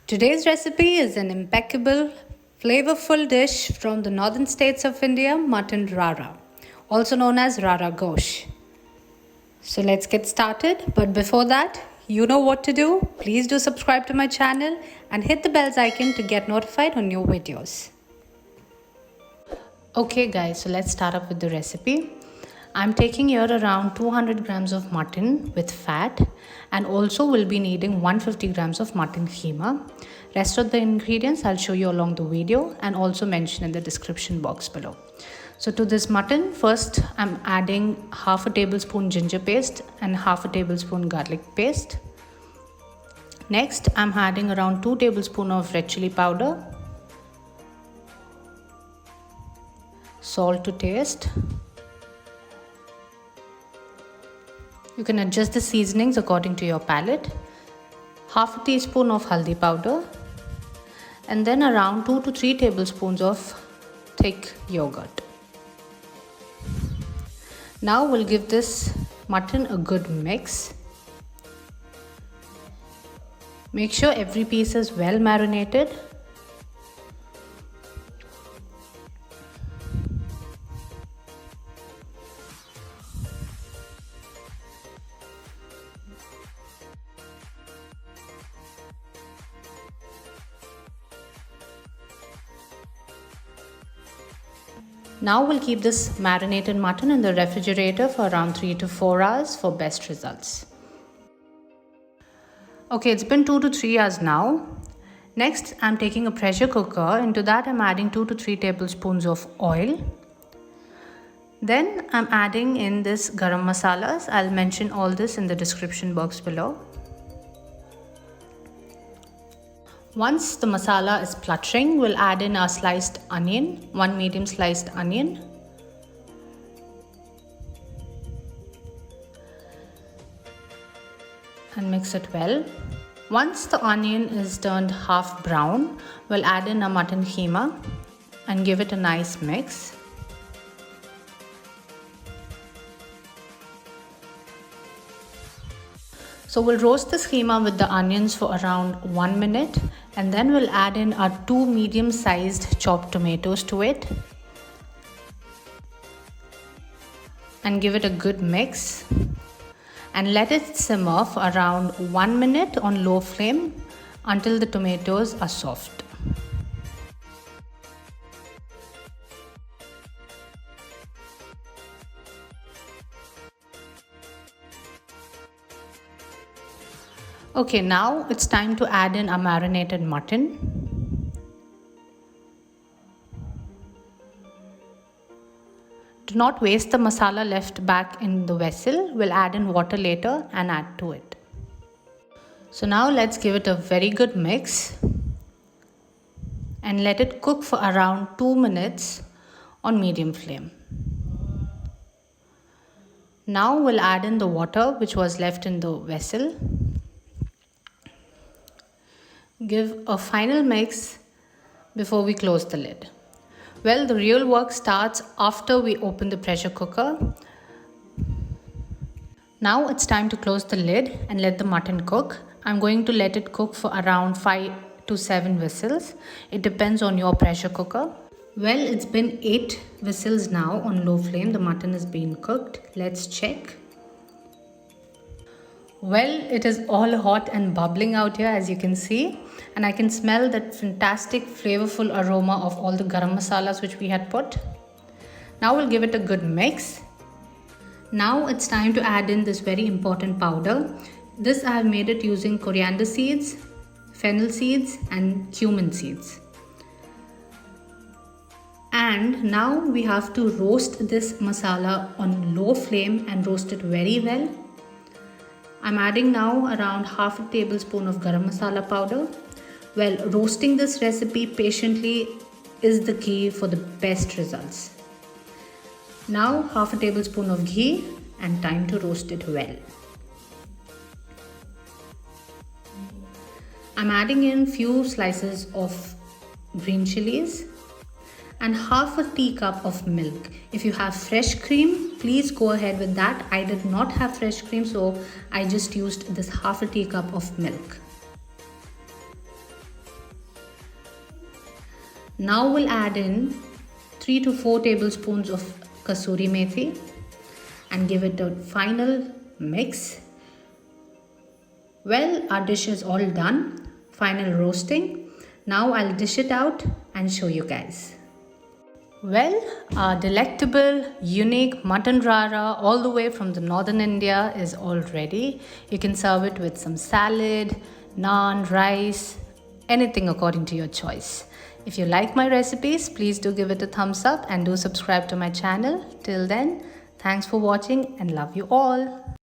Today's recipe is an impeccable, flavorful dish from the northern states of India, mutton rara, also known as rara gosh. So let's get started. But before that, you know what to do. Please do subscribe to my channel and hit the bells icon to get notified on new videos. Okay guys, so let's start up with the recipe. I'm taking here around 200 grams of mutton with fat, and also will be needing 150 grams of mutton keema. Rest of the ingredients I'll show you along the video and also mention in the description box below. So to this mutton, first I'm adding half a tablespoon ginger paste and half a tablespoon garlic paste. Next I'm adding around 2 tablespoons of red chili powder, salt to taste. You can adjust the seasonings according to your palate. Half a teaspoon of haldi powder, and then around 2 to 3 tablespoons of thick yogurt. Now we'll give this mutton a good mix. Make sure every piece is well marinated. Now we'll keep this marinated mutton in the refrigerator for around 3 to 4 hours for best results. Okay, it's been 2 to 3 hours now. Next, I'm taking a pressure cooker. Into that, I'm adding 2 to 3 tablespoons of oil. Then I'm adding in this garam masalas. I'll mention all this in the description box below. Once the masala is spluttering, we'll add in our sliced onion, 1 medium sliced onion. And mix it well. Once the onion is turned half brown, we'll add in our mutton keema and give it a nice mix. So we'll roast the keema with the onions for around 1 minute, and then we'll add in our 2 medium-sized chopped tomatoes to it and give it a good mix and let it simmer for around 1 minute on low flame until the tomatoes are soft. Okay, now it's time to add in our marinated mutton. Do not waste the masala left back in the vessel. We'll add in water later and add to it. So now let's give it a very good mix and let it cook for around 2 minutes on medium flame. Now we'll add in the water which was left in the vessel. Give a final mix before we close the lid. Well, the real work starts after we open the pressure cooker. Now it's time to close the lid and let the mutton cook. I'm going to let it cook for around 5 to 7 whistles. It depends on your pressure cooker. Well, it's been 8 whistles now on low flame. The mutton is being cooked. Let's check. Well, it is all hot and bubbling out here, as you can see, and I can smell that fantastic flavorful aroma of all the garam masalas which we had put. Now we'll give it a good mix. Now it's time to add in this very important powder. This I have made it using coriander seeds, fennel seeds and cumin seeds. And now we have to roast this masala on low flame and roast it very well. I'm adding now around half a tablespoon of garam masala powder. Well, roasting this recipe patiently is the key for the best results. Now half a tablespoon of ghee and time to roast it well. I'm adding in few slices of green chilies and half a teacup of milk. If you have fresh cream, please go ahead with that. I did not have fresh cream, so I just used this half a teacup of milk. Now we'll add in 3 to 4 tablespoons of kasuri methi and give it a final mix. Well, our dish is all done. Final roasting. Now I'll dish it out and show you guys. Well, our delectable, unique mutton rara all the way from the northern India is all ready. You can serve it with some salad, naan, rice, anything according to your choice. If you like my recipes, please do give it a thumbs up and do subscribe to my channel. Till then, thanks for watching and love you all.